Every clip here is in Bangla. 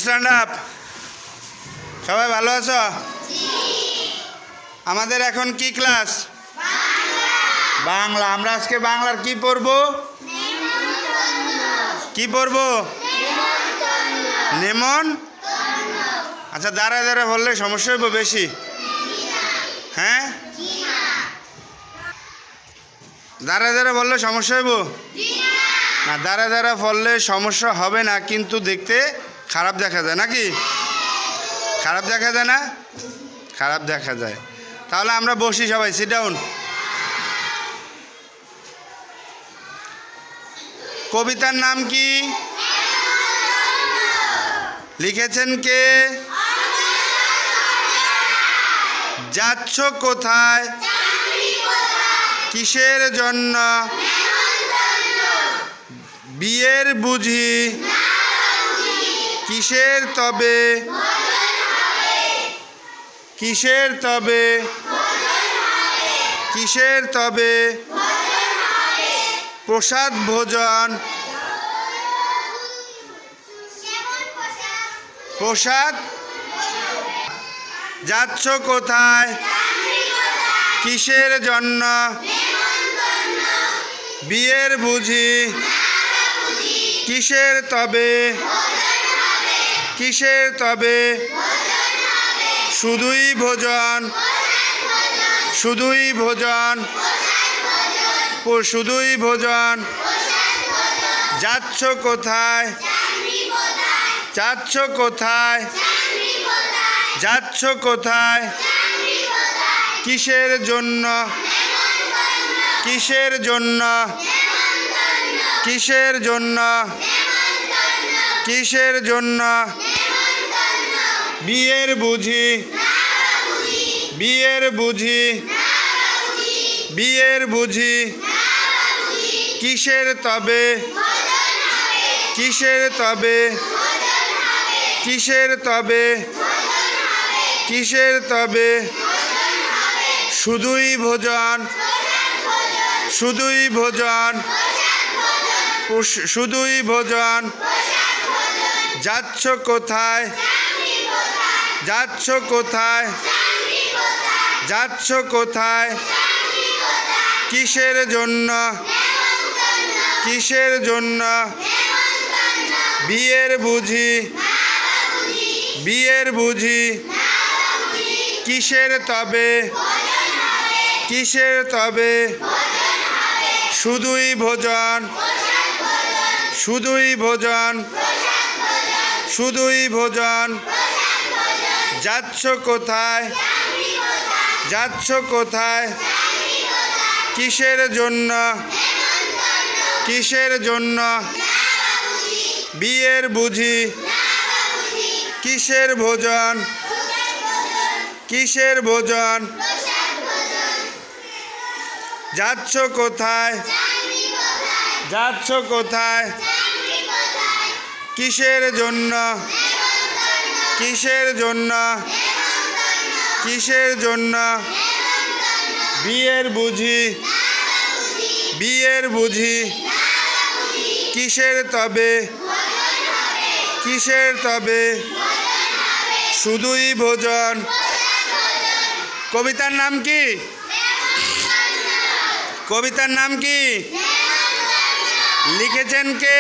Stand up. সবাই ভালো আছো? আমাদের এখন কি ক্লাস? বাংলা। আমরা আজকে বাংলার কি পড়ব? কি পড়ব? নেমন। আচ্ছা, দাঁড়ায় দাঁড়ায় বললে সমস্যা হইব বেশি? হ্যাঁ, দাঁড়ায় দাঁড়ায় বললে সমস্যা হইব না? দাঁড়ায় দাঁড়ায় বললে সমস্যা হবে না, কিন্তু দেখতে খারাপ দেখা যায় নাকি? খারাপ দেখা যায় না? খারাপ দেখা যায়। তাহলে আমরা বসি, সবাই সিট ডাউন। কবিতার নাম কি? লিখেছেন কে? যাচ্ছ কোথায়? কিসের জন্য? বিয়ের বুঝি? কিসের তবে? কিসের তবে? কিসের তবে? প্রসাদ ভোজন। প্রসাদ। যাচ্ছ কোথায়? কিসের জন্য? বিয়ের বুঝি? কিসের তবে? কিসের তবে? শুধুই ভোজন। শুধুই ভোজন। শুধুই ভোজন। যাচ্ছ কোথায়? যাচ্ছ কোথায়? যাচ্ছ কোথায়? কিসের জন্য? কিসের জন্য? কিসের জন্য? কিসের জন্য? বিয়ের বুঝি? বিয়ের বুঝি? বিয়ের বুঝি? কিসের তবে? কিসের তবে? কিসের তবে? কিসের তবে? শুধুই ভোজন। শুধুই ভোজন। শুধুই ভোজন। যাচ্ছ কোথায়? যাচ্ছ কোথায়? যাচ্ছ কোথায়? কিসের জন্য? কিসের জন্য? বিয়ের বুঝি? বিয়ের বুঝি? কিসের তবে? কিসের তবে? শুধুই ভোজন। শুধুই ভোজন। শুধুই ভোজন। যাচ্ছ কোথায়? যাচ্ছ কোথায়? কিসের জন্য? কিসের জন্য? বিয়ের বুঝি? কিসের ভোজন? কিসের ভোজন? যাচ্ছ কোথায়? যাচ্ছ কোথায়? কিসের জন্য? কিসের জন্য? কিসের জন্য? বিয়ের বুঝি? বিয়ের বুঝি? কিসের তবে? কিসের তবে? শুধুই ভোজন। কবিতার নাম কি? কবিতার নাম কি? লিখেছেন কে?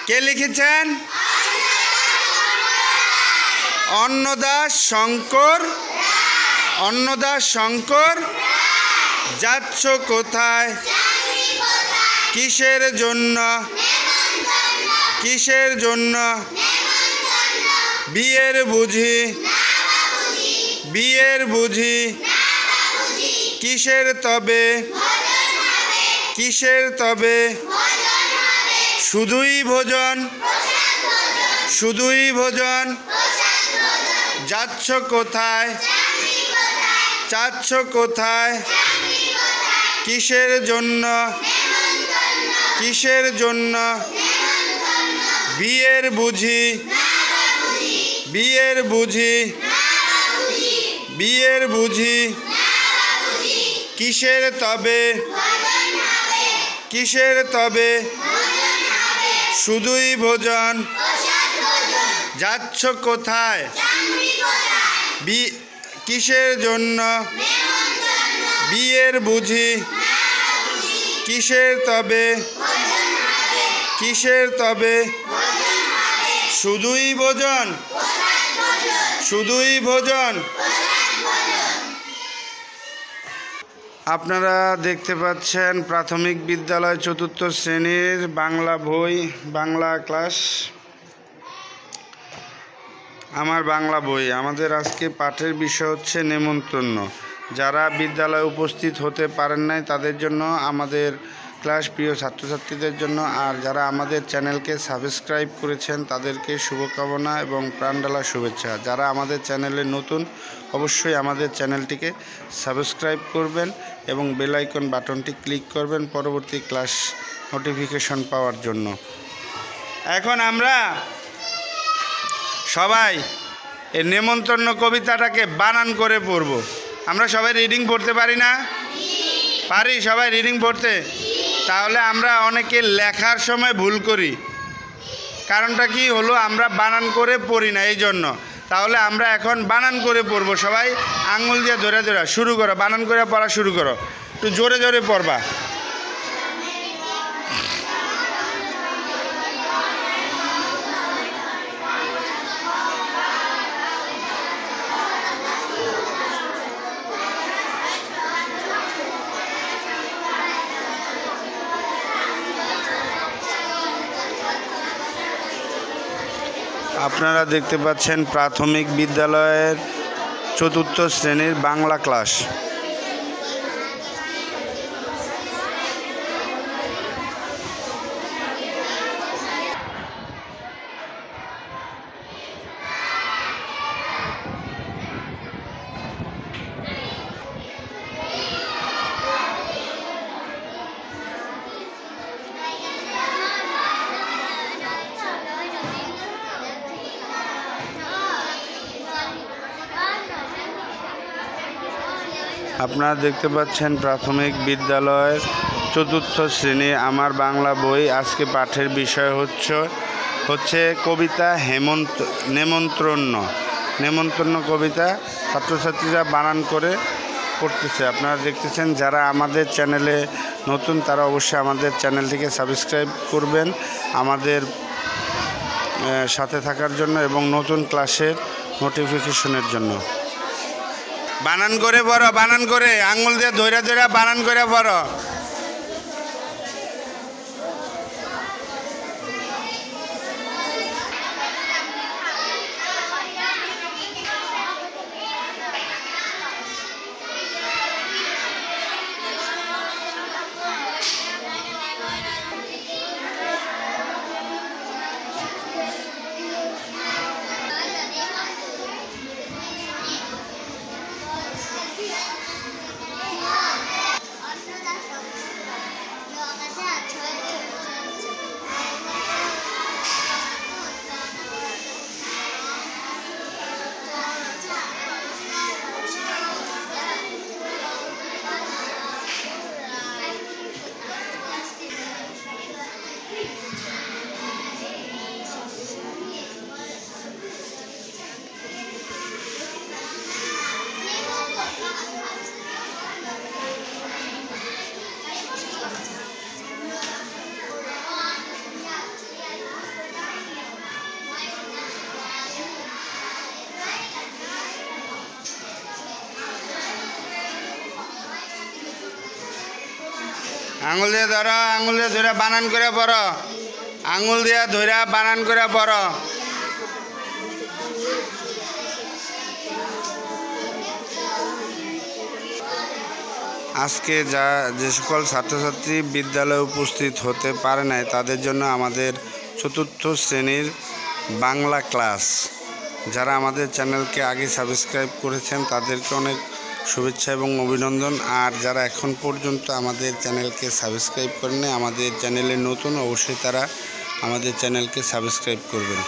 কে লিখেছেন? অন্নদাস শঙ্কর। অন্নদাস শঙ্কর। যাচ্ছ কোথায়? কিসের জন্য? কিসের জন্য? বিয়ের বুঝি? বিয়ের বুঝি? কিসের তবে? কিসের তবে? শুধুই ভোজন। শুধুই ভোজন। যাচ্ছ কোথায়? যাচ্ছ কোথায়? কিসের জন্য? কিসের জন্য? বিয়ের বুঝি? বিয়ের বুঝি? বিয়ের বুঝি? কিসের তবে? কিসের তবে? শুধুই ভোজন যাচ্ছ কোথায় কিসের জন্য বিয়ের বুঝি কিসের তবে শুধুই ভোজন আপনারা দেখতে পাচ্ছেন প্রাথমিক বিদ্যালয় ৪র্থ শ্রেণীর বাংলা বই বাংলা ক্লাস আমার বাংলা বই। আমাদের আজকে পাঠের বিষয় হচ্ছে নেমন্তন্ন। যারা বিদ্যালয়ে উপস্থিত হতে পারেন নাই তাদের জন্য আমাদের ক্লাস, প্রিয় ছাত্রছাত্রীদের জন্য, আর যারা আমাদের চ্যানেলকে সাবস্ক্রাইব করেছেন তাদেরকে শুভকামনা এবং প্রাণঢালা শুভেচ্ছা। যারা আমাদের চ্যানেলে নতুন অবশ্যই আমাদের চ্যানেলটিকে সাবস্ক্রাইব করবেন এবং বেল আইকন বাটনটি ক্লিক করবেন পরবর্তী ক্লাস নোটিফিকেশন পাওয়ার জন্য। এখন আমরা সবাই এই নেমন্তন্ন কবিতাটাকে বানান করে পড়ব। আমরা সবাই রিডিং পড়তে পারি না? পারি সবাই রিডিং পড়তে? তাহলে আমরা অনেকে লেখার সময় ভুল করি। কারণটা কি হলো, আমরা বানান করে পড়ি না, এই জন্য। তাহলে আমরা এখন বানান করে পড়ব। সবাই আঙুল দিয়ে ধরে ধরে শুরু করো, বানান করে পড়া শুরু করো। একটু জোরে জোরে পড়বা। আপনারা দেখতে পাচ্ছেন প্রাথমিক বিদ্যালয়ের ৪র্থ শ্রেণীর বাংলা ক্লাস। আপনারা দেখতে পাচ্ছেন প্রাথমিক বিদ্যালয়ের ৪র্থ শ্রেণী আমার বাংলা বই। আজকে পাঠের বিষয় হচ্ছে কবিতা নেমন্তন্ন কবিতা। ছাত্রছাত্রীরা বানান করে পড়তেছে। আপনারা দেখতেছেন যারা আমাদের চ্যানেলে নতুন তারা অবশ্যই আমাদের চ্যানেলটিকে সাবস্ক্রাইব করবেন আমাদের সাথে থাকার জন্য এবং নতুন ক্লাসের নোটিফিকেশনের জন্য। বানান করে পড়ো, বানান করে আঙুল দিয়ে ধরে ধরে বানান করে পড়ো। আঙুল দিয়ে ধরো, আঙুল দিয়ে ধরে বানান করে পড়ো, আঙুল দিয়ে ধরে বানান করে পড়ো। আজকে যে সকল ছাত্রছাত্রী বিদ্যালয়ে উপস্থিত হতে পারে নাই তাদের জন্য আমাদের ৪র্থ শ্রেণীর বাংলা ক্লাস। যারা আমাদের চ্যানেলকে আগে সাবস্ক্রাইব করেছেন তাদেরকে অনেক শুভেচ্ছা এবং অভিনন্দন। আর যারা এখন পর্যন্ত আমাদের চ্যানেলকে সাবস্ক্রাইব করেন আমাদের চ্যানেলে নতুন অবশ্যই তারা আমাদের চ্যানেলকে সাবস্ক্রাইব করবেন।